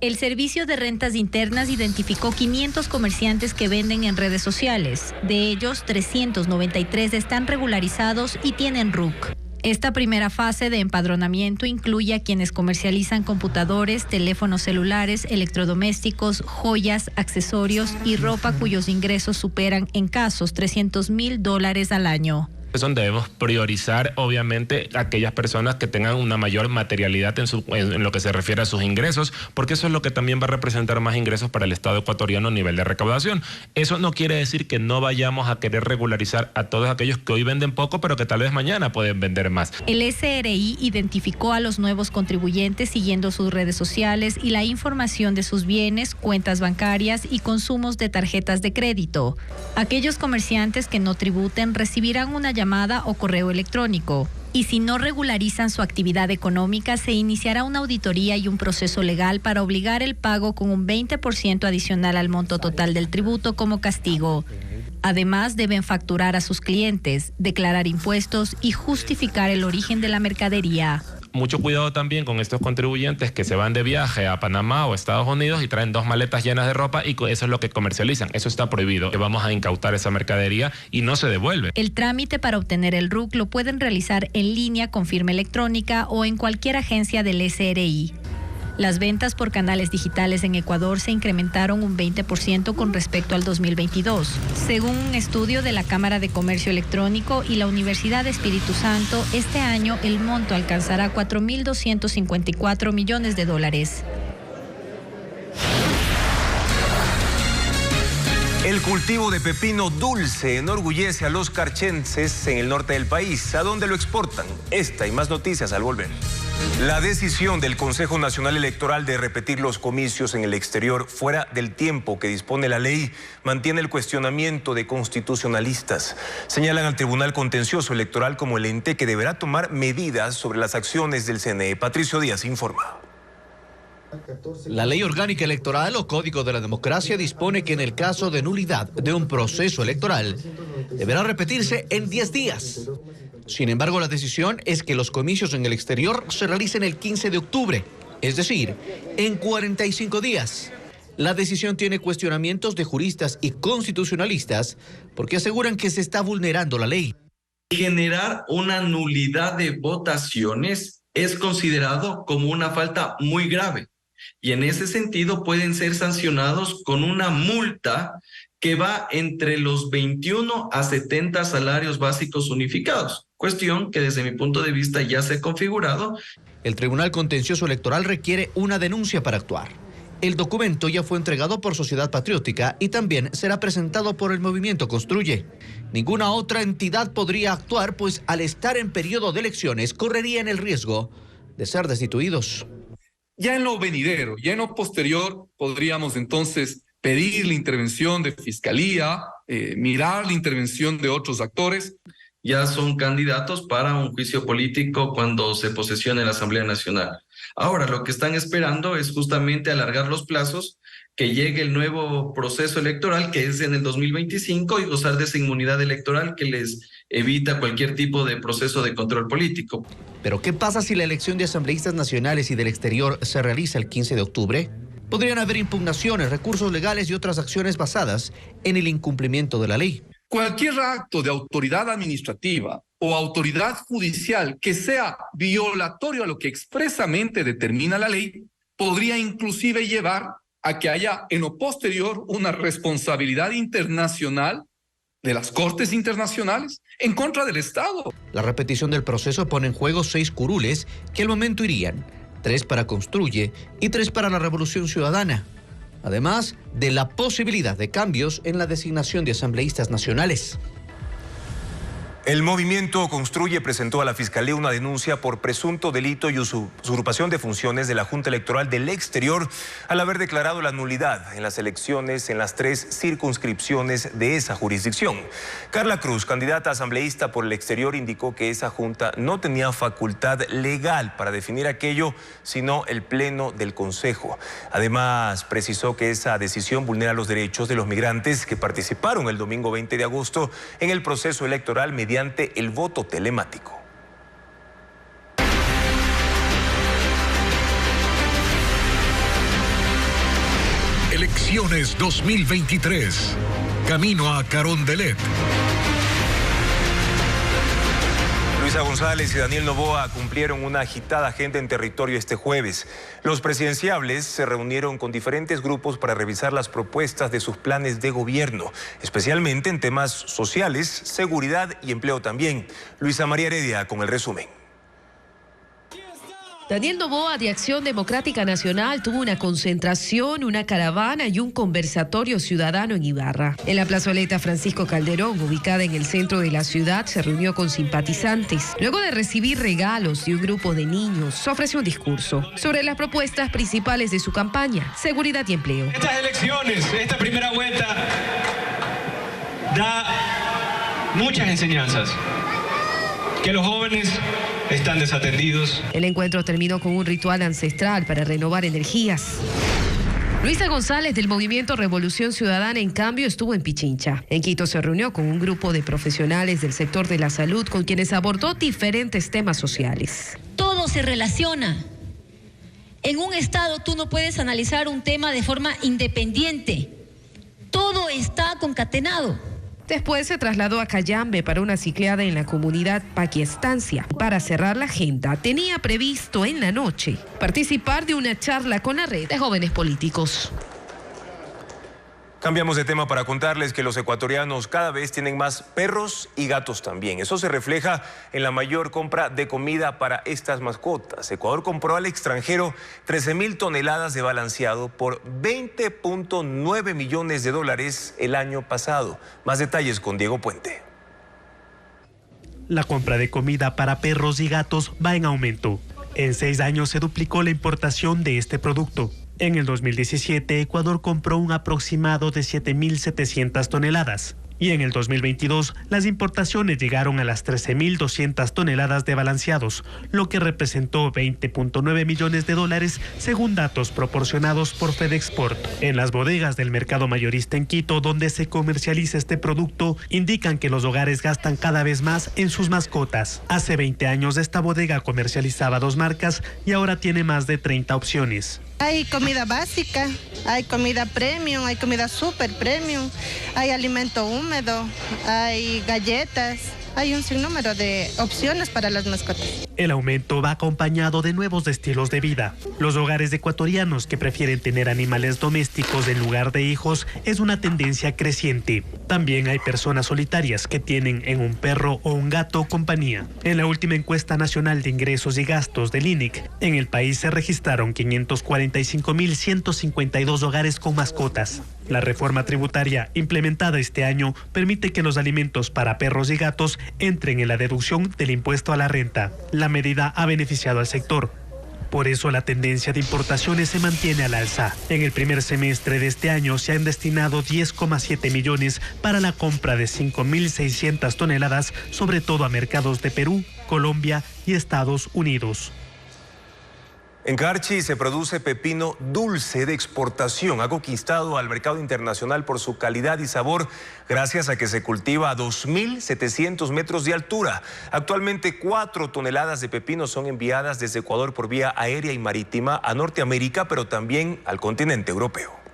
El Servicio de Rentas Internas identificó 500 comerciantes que venden en redes sociales. De ellos, 393 están regularizados y tienen RUC. Esta primera fase de empadronamiento incluye a quienes comercializan computadores, teléfonos celulares, electrodomésticos, joyas, accesorios y ropa cuyos ingresos superan en casos $300.000 al año. Es donde debemos priorizar, obviamente, aquellas personas que tengan una mayor materialidad en lo que se refiere a sus ingresos, porque eso es lo que también va a representar más ingresos para el Estado ecuatoriano a nivel de recaudación. Eso no quiere decir que no vayamos a querer regularizar a todos aquellos que hoy venden poco, pero que tal vez mañana pueden vender más. El SRI identificó a los nuevos contribuyentes siguiendo sus redes sociales y la información de sus bienes, cuentas bancarias y consumos de tarjetas de crédito. Aquellos comerciantes que no tributen recibirán una llamada o correo electrónico. Y si no regularizan su actividad económica, se iniciará una auditoría y un proceso legal para obligar el pago con un 20% adicional al monto total del tributo como castigo. Además, deben facturar a sus clientes, declarar impuestos y justificar el origen de la mercadería. Mucho cuidado también con estos contribuyentes que se van de viaje a Panamá o Estados Unidos y traen 2 maletas llenas de ropa y eso es lo que comercializan. Eso está prohibido. Vamos a incautar esa mercadería y no se devuelve. El trámite para obtener el RUC lo pueden realizar en línea con firma electrónica o en cualquier agencia del SRI. Las ventas por canales digitales en Ecuador se incrementaron un 20% con respecto al 2022. Según un estudio de la Cámara de Comercio Electrónico y la Universidad de Espíritu Santo, este año el monto alcanzará $4.254 millones. El cultivo de pepino dulce enorgullece a los carchenses en el norte del país. ¿A dónde lo exportan? Esta y más noticias al volver. La decisión del Consejo Nacional Electoral de repetir los comicios en el exterior fuera del tiempo que dispone la ley mantiene el cuestionamiento de constitucionalistas. Señalan al Tribunal Contencioso Electoral como el ente que deberá tomar medidas sobre las acciones del CNE. Patricio Díaz informa. La Ley Orgánica Electoral o Código de la Democracia dispone que en el caso de nulidad de un proceso electoral deberá repetirse en 10 días. Sin embargo, la decisión es que los comicios en el exterior se realicen el 15 de octubre, es decir, en 45 días. La decisión tiene cuestionamientos de juristas y constitucionalistas porque aseguran que se está vulnerando la ley. Generar una nulidad de votaciones es considerado como una falta muy grave y en ese sentido pueden ser sancionados con una multa que va entre los 21 a 70 salarios básicos unificados, cuestión que desde mi punto de vista ya se ha configurado. El Tribunal Contencioso Electoral requiere una denuncia para actuar. El documento ya fue entregado por Sociedad Patriótica y también será presentado por el Movimiento Construye. Ninguna otra entidad podría actuar, pues al estar en periodo de elecciones correrían el riesgo de ser destituidos. Ya en lo venidero, ya en lo posterior, podríamos entonces pedir la intervención de Fiscalía, mirar la intervención de otros actores. Ya son candidatos para un juicio político cuando se posesione la Asamblea Nacional. Ahora, lo que están esperando es justamente alargar los plazos que llegue el nuevo proceso electoral, que es en el 2025, y gozar de esa inmunidad electoral que les evita cualquier tipo de proceso de control político. Pero ¿qué pasa si la elección de asambleístas nacionales y del exterior se realiza el 15 de octubre? Podrían haber impugnaciones, recursos legales y otras acciones basadas en el incumplimiento de la ley. Cualquier acto de autoridad administrativa o autoridad judicial que sea violatorio a lo que expresamente determina la ley podría inclusive llevar a que haya en lo posterior una responsabilidad internacional de las Cortes Internacionales en contra del Estado. La repetición del proceso pone en juego 6 curules que al momento irían 3 para Construye y 3 para la Revolución Ciudadana, además de la posibilidad de cambios en la designación de asambleístas nacionales. El movimiento Construye presentó a la Fiscalía una denuncia por presunto delito y usurpación de funciones de la Junta Electoral del Exterior al haber declarado la nulidad en las elecciones en las 3 circunscripciones de esa jurisdicción. Carla Cruz, candidata asambleísta por el exterior, indicó que esa Junta no tenía facultad legal para definir aquello, sino el Pleno del Consejo. Además, precisó que esa decisión vulnera los derechos de los migrantes que participaron el domingo 20 de agosto en el proceso electoral mediante el voto telemático. Elecciones 2023. Camino a Carondelet. Luisa González y Daniel Noboa cumplieron una agitada agenda en territorio este jueves. Los presidenciables se reunieron con diferentes grupos para revisar las propuestas de sus planes de gobierno, especialmente en temas sociales, seguridad y empleo también. Luisa María Heredia con el resumen. Daniel Noboa de Acción Democrática Nacional tuvo una concentración, una caravana y un conversatorio ciudadano en Ibarra. En la plazoleta Francisco Calderón, ubicada en el centro de la ciudad, se reunió con simpatizantes. Luego de recibir regalos de un grupo de niños, ofreció un discurso sobre las propuestas principales de su campaña, seguridad y empleo. Estas elecciones, esta primera vuelta, da muchas enseñanzas. Que los jóvenes están desatendidos. El encuentro terminó con un ritual ancestral para renovar energías. Luisa González del Movimiento Revolución Ciudadana, en cambio, estuvo en Pichincha. En Quito se reunió con un grupo de profesionales del sector de la salud con quienes abordó diferentes temas sociales. Todo se relaciona. En un estado tú no puedes analizar un tema de forma independiente. Todo está concatenado. Después se trasladó a Cayambe para una cicleada en la comunidad Paquiestancia. Para cerrar la agenda, tenía previsto en la noche participar de una charla con la red de jóvenes políticos. Cambiamos de tema para contarles que los ecuatorianos cada vez tienen más perros y gatos también. Eso se refleja en la mayor compra de comida para estas mascotas. Ecuador compró al extranjero 13.000 toneladas de balanceado por $20.9 millones el año pasado. Más detalles con Diego Puente. La compra de comida para perros y gatos va en aumento. En 6 años se duplicó la importación de este producto. En el 2017, Ecuador compró un aproximado de 7.700 toneladas. Y en el 2022, las importaciones llegaron a las 13.200 toneladas de balanceados, lo que representó $20.9 millones según datos proporcionados por FedExport. En las bodegas del mercado mayorista en Quito, donde se comercializa este producto, indican que los hogares gastan cada vez más en sus mascotas. Hace 20 años esta bodega comercializaba 2 marcas y ahora tiene más de 30 opciones. Hay comida básica, hay comida premium, hay comida super premium, hay alimento húmedo, hay galletas, hay un sinnúmero de opciones para las mascotas. El aumento va acompañado de nuevos estilos de vida. Los hogares ecuatorianos que prefieren tener animales domésticos en lugar de hijos es una tendencia creciente. También hay personas solitarias que tienen en un perro o un gato compañía. En la última encuesta nacional de ingresos y gastos del INEC, en el país se registraron 545.152 hogares con mascotas. La reforma tributaria implementada este año permite que los alimentos para perros y gatos entren en la deducción del impuesto a la renta. La medida ha beneficiado al sector. Por eso la tendencia de importaciones se mantiene al alza. En el primer semestre de este año se han destinado 10,7 millones para la compra de 5.600 toneladas, sobre todo a mercados de Perú, Colombia y Estados Unidos. En Carchi se produce pepino dulce de exportación. Ha conquistado al mercado internacional por su calidad y sabor gracias a que se cultiva a 2.700 metros de altura. Actualmente 4 toneladas de pepino son enviadas desde Ecuador por vía aérea y marítima a Norteamérica, pero también al continente europeo.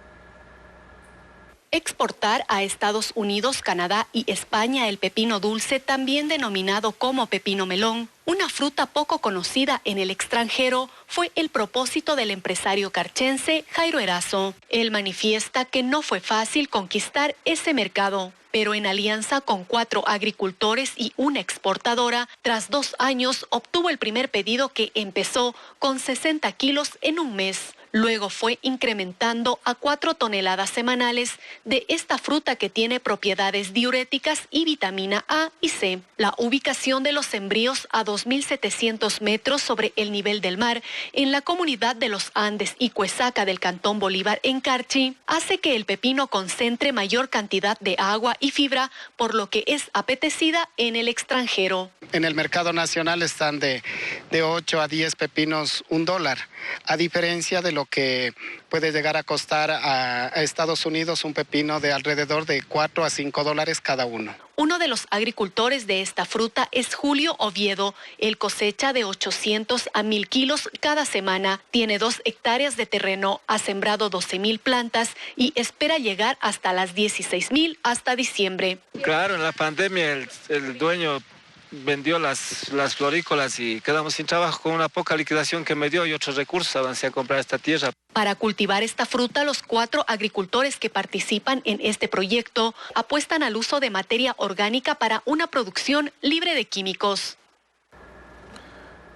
Exportar a Estados Unidos, Canadá y España el pepino dulce, también denominado como pepino melón, una fruta poco conocida en el extranjero, fue el propósito del empresario carchense Jairo Erazo. Él manifiesta que no fue fácil conquistar ese mercado, pero en alianza con 4 agricultores y una exportadora, tras 2 años obtuvo el primer pedido que empezó con 60 kilos en un mes. Luego fue incrementando a 4 toneladas semanales de esta fruta que tiene propiedades diuréticas y vitamina A y C. La ubicación de los sembríos a 2.700 metros sobre el nivel del mar en la comunidad de los Andes y Cuesaca del Cantón Bolívar en Carchi hace que el pepino concentre mayor cantidad de agua y fibra, por lo que es apetecida en el extranjero. En el mercado nacional están de 8 a 10 pepinos $1, a diferencia de lo que puede llegar a costar a Estados Unidos un pepino de alrededor de $4 a $5 cada uno. Uno de los agricultores de esta fruta es Julio Oviedo. Él cosecha de 800 a 1.000 kilos cada semana. Tiene 2 hectáreas de terreno, ha sembrado 12.000 plantas y espera llegar hasta las 16.000 hasta diciembre. Claro, en la pandemia el dueño vendió las florícolas y quedamos sin trabajo. Con una poca liquidación que me dio y otros recursos avancé a comprar esta tierra. Para cultivar esta fruta, los 4 agricultores que participan en este proyecto apuestan al uso de materia orgánica para una producción libre de químicos.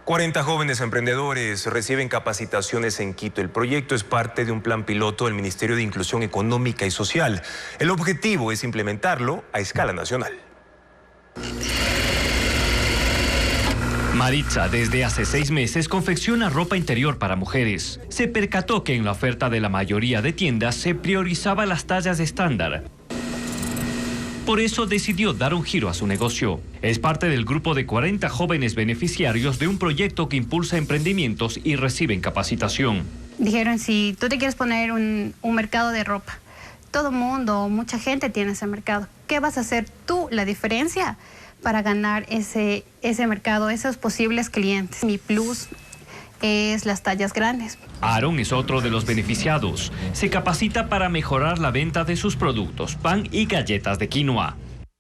40 jóvenes emprendedores reciben capacitaciones en Quito. El proyecto es parte de un plan piloto del Ministerio de Inclusión Económica y Social. El objetivo es implementarlo a escala nacional. Maritza desde hace 6 meses confecciona ropa interior para mujeres. Se percató que en la oferta de la mayoría de tiendas se priorizaba las tallas estándar. Por eso decidió dar un giro a su negocio. Es parte del grupo de 40 jóvenes beneficiarios de un proyecto que impulsa emprendimientos y reciben capacitación. Dijeron, si tú te quieres poner un mercado de ropa, todo mundo, mucha gente tiene ese mercado. ¿Qué vas a hacer tú, la diferencia, para ganar ese mercado, esos posibles clientes? Mi plus es las tallas grandes. Aaron es otro de los beneficiados. Se capacita para mejorar la venta de sus productos, pan y galletas de quinoa.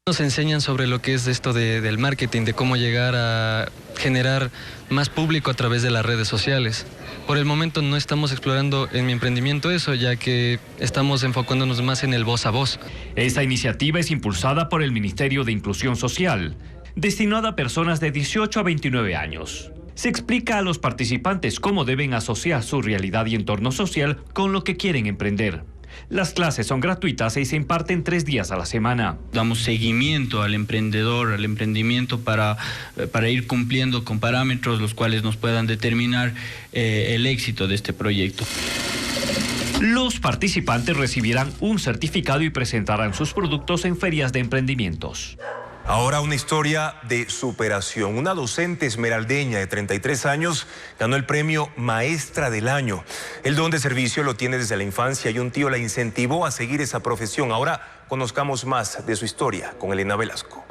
Nos enseñan sobre lo que es esto del marketing, de cómo llegar a generar más público a través de las redes sociales. Por el momento no estamos explorando en mi emprendimiento eso, ya que estamos enfocándonos más en el voz a voz. Esta iniciativa es impulsada por el Ministerio de Inclusión Social, destinada a personas de 18 a 29 años. Se explica a los participantes cómo deben asociar su realidad y entorno social con lo que quieren emprender. Las clases son gratuitas y se imparten 3 días a la semana. Damos seguimiento al emprendedor, al emprendimiento para ir cumpliendo con parámetros los cuales nos puedan determinar el éxito de este proyecto. Los participantes recibirán un certificado y presentarán sus productos en ferias de emprendimientos. Ahora una historia de superación. Una docente esmeraldeña de 33 años ganó el premio Maestra del Año. El don de servicio lo tiene desde la infancia y un tío la incentivó a seguir esa profesión. Ahora conozcamos más de su historia con Elena Velasco.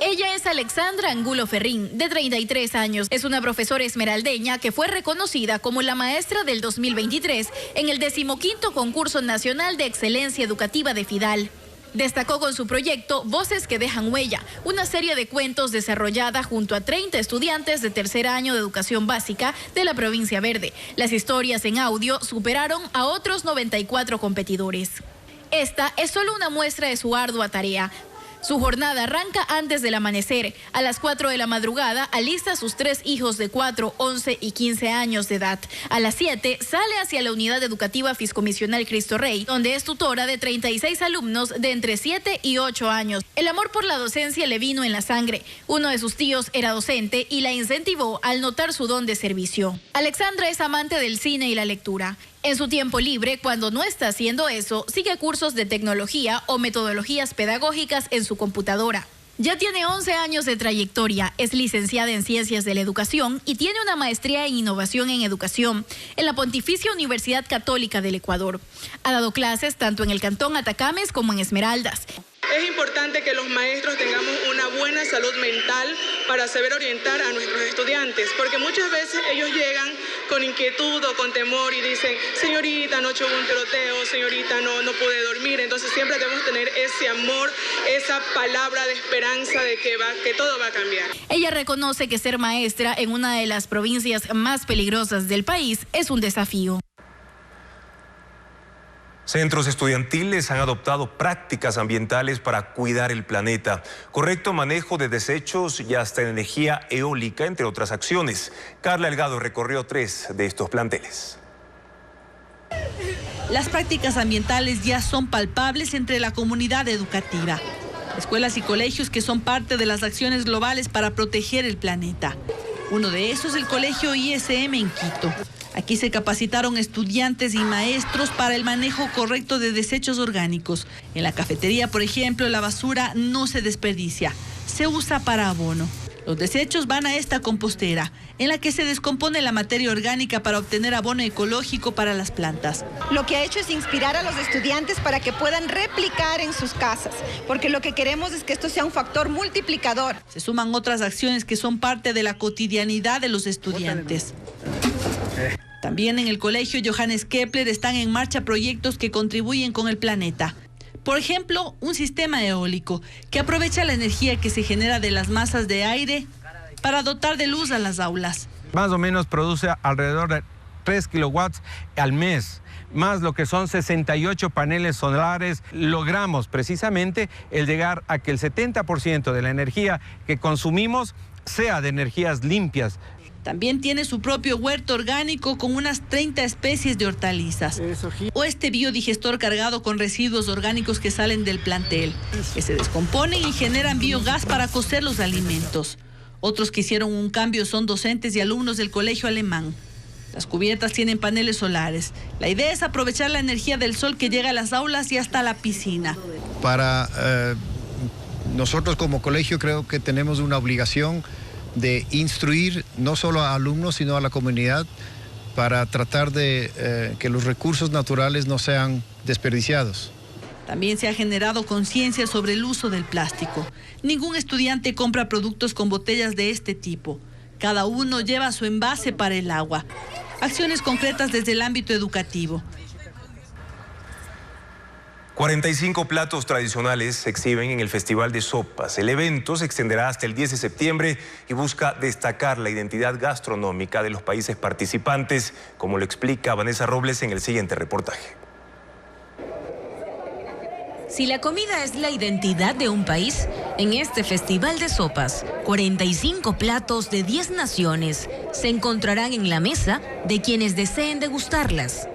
Ella es Alexandra Angulo Ferrín, de 33 años. Es una profesora esmeraldeña que fue reconocida como la maestra del 2023 en el 15º Concurso Nacional de Excelencia Educativa de FIDAL. Destacó con su proyecto Voces que dejan huella, una serie de cuentos desarrollada junto a 30 estudiantes de 3er año de educación básica de la provincia Verde. Las historias en audio superaron a otros 94 competidores. Esta es solo una muestra de su ardua tarea. Su jornada arranca antes del amanecer. A las 4 de la madrugada alista a sus 3 hijos de 4, 11 y 15 años de edad. A las 7 sale hacia la unidad educativa fiscomisional Cristo Rey, donde es tutora de 36 alumnos de entre 7 y 8 años. El amor por la docencia le vino en la sangre. Uno de sus tíos era docente y la incentivó al notar su don de servicio. Alexandra es amante del cine y la lectura. En su tiempo libre, cuando no está haciendo eso, sigue cursos de tecnología o metodologías pedagógicas en su computadora. Ya tiene 11 años de trayectoria, es licenciada en Ciencias de la Educación y tiene una maestría en Innovación en Educación en la Pontificia Universidad Católica del Ecuador. Ha dado clases tanto en el Cantón Atacames como en Esmeraldas. Es importante que los maestros tengamos una buena salud mental para saber orientar a nuestros estudiantes, porque muchas veces ellos llegan con inquietud o con temor y dicen, señorita, anoche hubo un tiroteo, señorita, no pude dormir. Entonces siempre debemos tener ese amor, esa palabra de esperanza de que todo va a cambiar. Ella reconoce que ser maestra en una de las provincias más peligrosas del país es un desafío. Centros estudiantiles han adoptado prácticas ambientales para cuidar el planeta, correcto manejo de desechos y hasta energía eólica, entre otras acciones. Carla Delgado recorrió 3 de estos planteles. Las prácticas ambientales ya son palpables entre la comunidad educativa. Escuelas y colegios que son parte de las acciones globales para proteger el planeta. Uno de esos es el Colegio ISM en Quito. Aquí se capacitaron estudiantes y maestros para el manejo correcto de desechos orgánicos. En la cafetería, por ejemplo, la basura no se desperdicia, se usa para abono. Los desechos van a esta compostera, en la que se descompone la materia orgánica para obtener abono ecológico para las plantas. Lo que ha hecho es inspirar a los estudiantes para que puedan replicar en sus casas, porque lo que queremos es que esto sea un factor multiplicador. Se suman otras acciones que son parte de la cotidianidad de los estudiantes. También en el Colegio Johannes Kepler están en marcha proyectos que contribuyen con el planeta. Por ejemplo, un sistema eólico que aprovecha la energía que se genera de las masas de aire para dotar de luz a las aulas. Más o menos produce alrededor de 3 kilowatts al mes, más lo que son 68 paneles solares. Logramos precisamente el llegar a que el 70% de la energía que consumimos sea de energías limpias. También tiene su propio huerto orgánico con unas 30 especies de hortalizas. O este biodigestor cargado con residuos orgánicos que salen del plantel, que se descomponen y generan biogás para cocer los alimentos. Otros que hicieron un cambio son docentes y alumnos del colegio alemán. Las cubiertas tienen paneles solares. La idea es aprovechar la energía del sol que llega a las aulas y hasta la piscina. Para nosotros como colegio creo que tenemos una obligación de instruir no solo a alumnos, sino a la comunidad para tratar de que los recursos naturales no sean desperdiciados. También se ha generado conciencia sobre el uso del plástico. Ningún estudiante compra productos con botellas de este tipo. Cada uno lleva su envase para el agua. Acciones concretas desde el ámbito educativo. 45 platos tradicionales se exhiben en el Festival de Sopas. El evento se extenderá hasta el 10 de septiembre y busca destacar la identidad gastronómica de los países participantes, como lo explica Vanessa Robles en el siguiente reportaje. Si la comida es la identidad de un país, en este Festival de Sopas, 45 platos de 10 naciones se encontrarán en la mesa de quienes deseen degustarlas.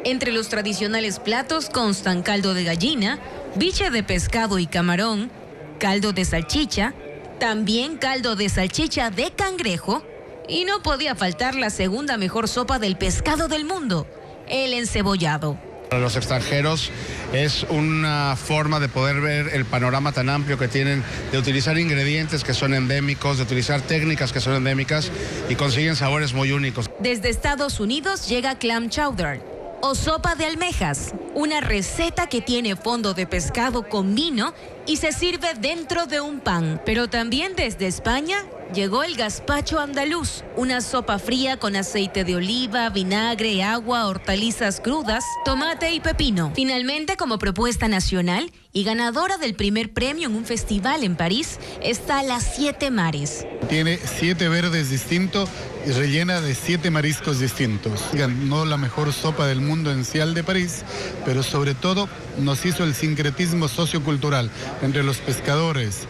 Entre los tradicionales platos constan caldo de gallina, biche de pescado y camarón, caldo de salchicha, también caldo de salchicha de cangrejo, y no podía faltar la segunda mejor sopa del pescado del mundo, el encebollado. Para los extranjeros es una forma de poder ver el panorama tan amplio que tienen, de utilizar ingredientes que son endémicos, de utilizar técnicas que son endémicas y consiguen sabores muy únicos. Desde Estados Unidos llega clam chowder, o sopa de almejas, una receta que tiene fondo de pescado con vino y se sirve dentro de un pan. Pero también desde España llegó el gazpacho andaluz, una sopa fría con aceite de oliva, vinagre, agua, hortalizas crudas, tomate y pepino. Finalmente, como propuesta nacional y ganadora del primer premio en un festival en París, está la 7 mares. Tiene 7 verdes distintos y rellena de 7 mariscos distintos. No la mejor sopa del mundo en Cial de París, pero sobre todo nos hizo el sincretismo sociocultural entre los pescadores,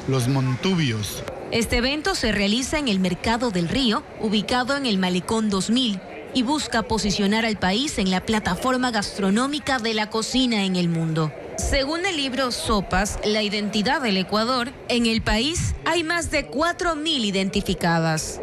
los montubios. Este evento se realiza en el Mercado del Río, ubicado en el Malecón 2000, y busca posicionar al país en la plataforma gastronómica de la cocina en el mundo. Según el libro Sopas, la identidad del Ecuador, en el país hay más de 4.000 identificadas.